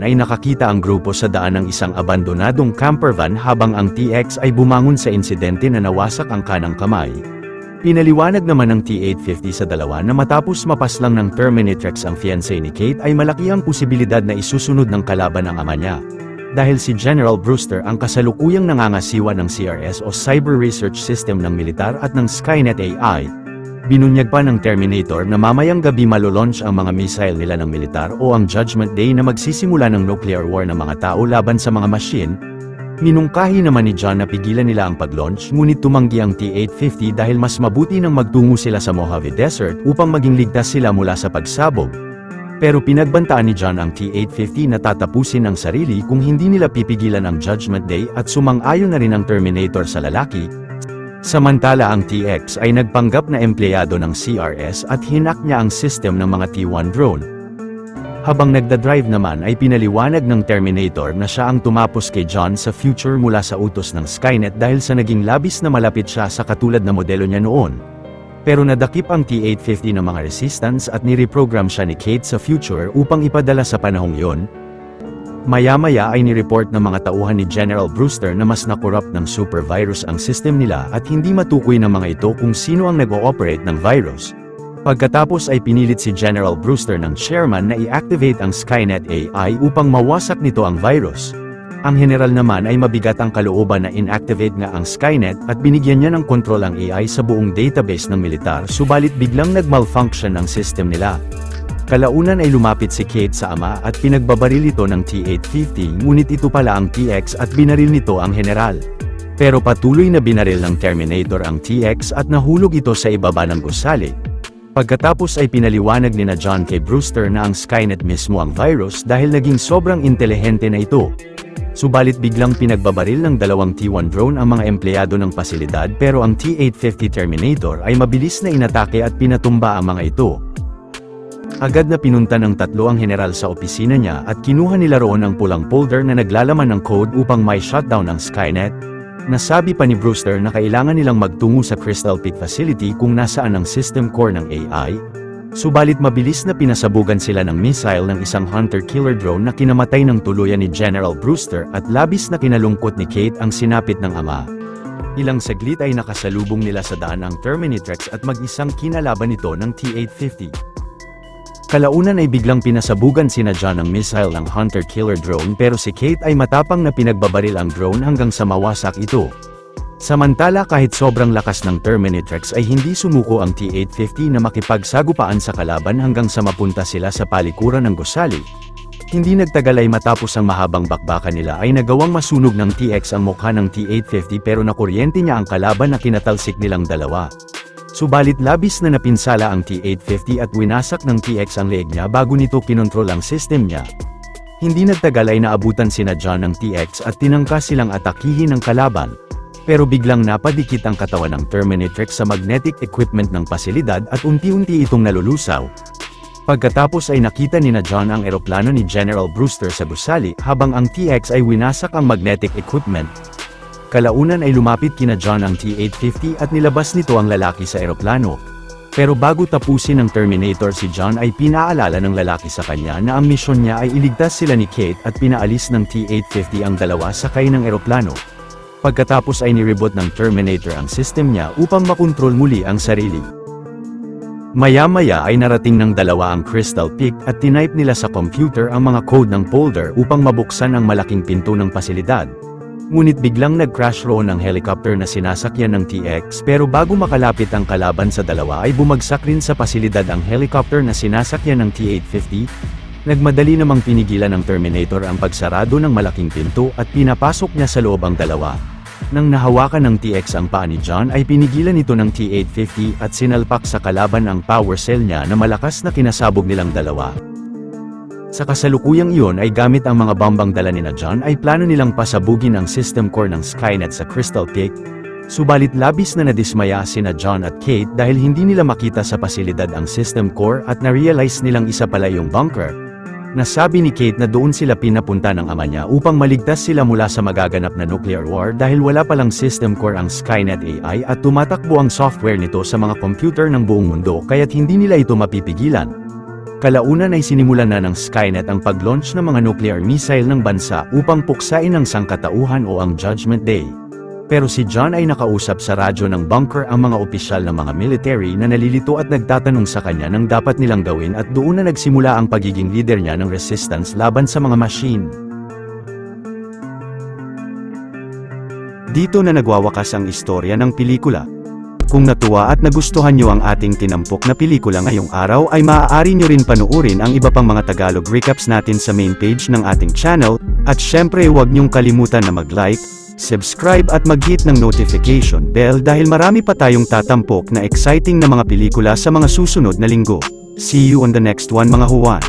ay nakakita ang grupo sa daan ng isang abandonadong campervan habang ang TX ay bumangon sa insidente na nawasak ang kanang kamay. Pinaliwanag naman ng T-850 sa dalawa na matapos mapaslang ng Terminatrix ang fiancé ni Kate ay malaki ang posibilidad na isusunod ng kalaban ang ama niya. Dahil si General Brewster ang kasalukuyang nangangasiwa ng CRS o Cyber Research System ng militar at ng Skynet AI, binunyag pa ng Terminator na mamayang gabi malolaunch ang mga missile nila ng militar o ang Judgment Day na magsisimula ng nuclear war ng mga tao laban sa mga machine. Minungkahi naman ni John na pigilan nila ang pag-launch ngunit tumanggi ang T-850 dahil mas mabuti nang magtungo sila sa Mojave Desert upang maging ligtas sila mula sa pagsabog. Pero pinagbantaan ni John ang T-850 na tatapusin ang sarili kung hindi nila pipigilan ang Judgment Day at sumang-ayon na rin ang Terminator sa lalaki. Samantala ang TX ay nagpanggap na empleyado ng CRS at hinak niya ang system ng mga T-1 drone. Habang nagdadrive naman ay pinaliwanag ng Terminator na siya ang tumapos kay John sa future mula sa utos ng Skynet dahil sa naging labis na malapit siya sa katulad na modelo niya noon. Pero nadakip ang T-850 ng mga resistance at nireprogram siya ni Kate sa future upang ipadala sa panahong yon. Maya-maya ay nireport ng mga tauhan ni General Brewster na mas na-corrupt ng super virus ang system nila at hindi matukoy ng mga ito kung sino ang nag-ooperate ng virus. Pagkatapos ay pinilit si General Brewster ng chairman na i-activate ang Skynet AI upang mawasak nito ang virus. Ang general naman ay mabigat ang kalooban na inactivate nga ang Skynet at binigyan niya ng kontrol ang AI sa buong database ng militar subalit biglang nag-malfunction ang system nila. Kalaunan ay lumapit si Kate sa ama at pinagbabaril ito ng T-850 ngunit ito pala ang TX at binaril nito ang general. Pero patuloy na binaril ng Terminator ang TX at nahulog ito sa ibaba ng gusali. Pagkatapos ay pinaliwanag ni John kay Brewster na ang Skynet mismo ang virus dahil naging sobrang intelihente na ito. Subalit biglang pinagbabaril ng dalawang T-1 drone ang mga empleyado ng pasilidad pero ang T-850 Terminator ay mabilis na inatake at pinatumba ang mga ito. Agad na pinunta ng tatlo ang general sa opisina niya at kinuha nila roon ang pulang folder na naglalaman ng code upang may shutdown ang Skynet. Nasabi pa ni Brewster na kailangan nilang magtungo sa Crystal Peak Facility kung nasaan ang system core ng AI. Subalit mabilis na pinasabugan sila ng missile ng isang hunter-killer drone na kinamatay ng tuluyan ni General Brewster at labis na kinalungkot ni Kate ang sinapit ng ama. Ilang saglit ay nakasalubong nila sa daan ang Terminatrix at mag-isang kinalaban nito ng T-850. Kalaunan ay biglang pinasabugan sina John ng missile ng hunter-killer drone pero si Kate ay matapang na pinagbabaril ang drone hanggang sa mawasak ito. Samantala kahit sobrang lakas ng Terminatrix ay hindi sumuko ang T-850 na makipagsagupaan sa kalaban hanggang sa mapunta sila sa palikuran ng gusali. Hindi nagtagal ay matapos ang mahabang bakbakan nila ay nagawang masunog ng TX ang mukha ng T-850 pero nakuryente niya ang kalaban na kinatalsik nilang dalawa. Subalit labis na napinsala ang T-850 at winasak ng TX ang leeg niya bago nito kinontrol ang system niya. Hindi nagtagal ay naabutan sina John ng TX at tinangka silang atakihin ng kalaban. Pero biglang napadikit ang katawan ng Terminatrix sa magnetic equipment ng pasilidad at unti-unti itong nalulusaw. Pagkatapos ay nakita ni John ang eroplano ni General Brewster sa gusali habang ang TX ay winasak ang magnetic equipment. Kalaunan ay lumapit kina John ang T-850 at nilabas nito ang lalaki sa eroplano. Pero bago tapusin ng Terminator si John ay pinaalala ng lalaki sa kanya na ang misyon niya ay iligtas sila ni Kate at pinaalis ng T-850 ang dalawa sakay ng eroplano. Pagkatapos ay nireboot ng Terminator ang system niya upang makontrol muli ang sarili. Maya-maya ay narating ng dalawa ang Crystal Peak at tinype nila sa computer ang mga code ng folder upang mabuksan ang malaking pinto ng pasilidad. Ngunit biglang nag-crash roon ang helicopter na sinasakyan ng TX pero bago makalapit ang kalaban sa dalawa ay bumagsak rin sa pasilidad ang helicopter na sinasakyan ng T-850. Nagmadali namang pinigilan ng Terminator ang pagsarado ng malaking pinto at pinapasok niya sa loob ang dalawa. Nang nahawakan ng TX ang paa ni John ay pinigilan ito ng T-850 at sinalpak sa kalaban ang power cell niya na malakas na kinasabog nilang dalawa. Sa kasalukuyang iyon ay gamit ang mga bombang dala ni John ay plano nilang pasabugin ang system core ng Skynet sa Crystal Peak. Subalit labis na nadismaya sina John at Kate dahil hindi nila makita sa pasilidad ang system core at na-realize nilang isa pala yung bunker. Nasabi ni Kate na doon sila pinapunta ng ama niya upang maligtas sila mula sa magaganap na nuclear war dahil wala palang system core ang Skynet AI at tumatakbo ang software nito sa mga computer ng buong mundo kaya't hindi nila ito mapipigilan. Kalaunan ay sinimulan na ng Skynet ang pag-launch ng mga nuclear missile ng bansa upang puksain ang sangkatauhan o ang Judgment Day. Pero si John ay nakausap sa radyo ng bunker ang mga opisyal ng mga military na nalilito at nagtatanong sa kanya ng dapat nilang gawin at doon na nagsimula ang pagiging leader niya ng resistance laban sa mga machine. Dito na nagwawakas ang istorya ng pelikula. Kung natuwa at nagustuhan nyo ang ating tinampok na pelikula ngayong araw ay maaari nyo rin panuorin ang iba pang mga Tagalog recaps natin sa main page ng ating channel, at syempre huwag nyong kalimutan na mag-like, subscribe at mag-hit ng notification bell dahil marami pa tayong tatampok na exciting na mga pelikula sa mga susunod na linggo. See you on the next one mga Juan.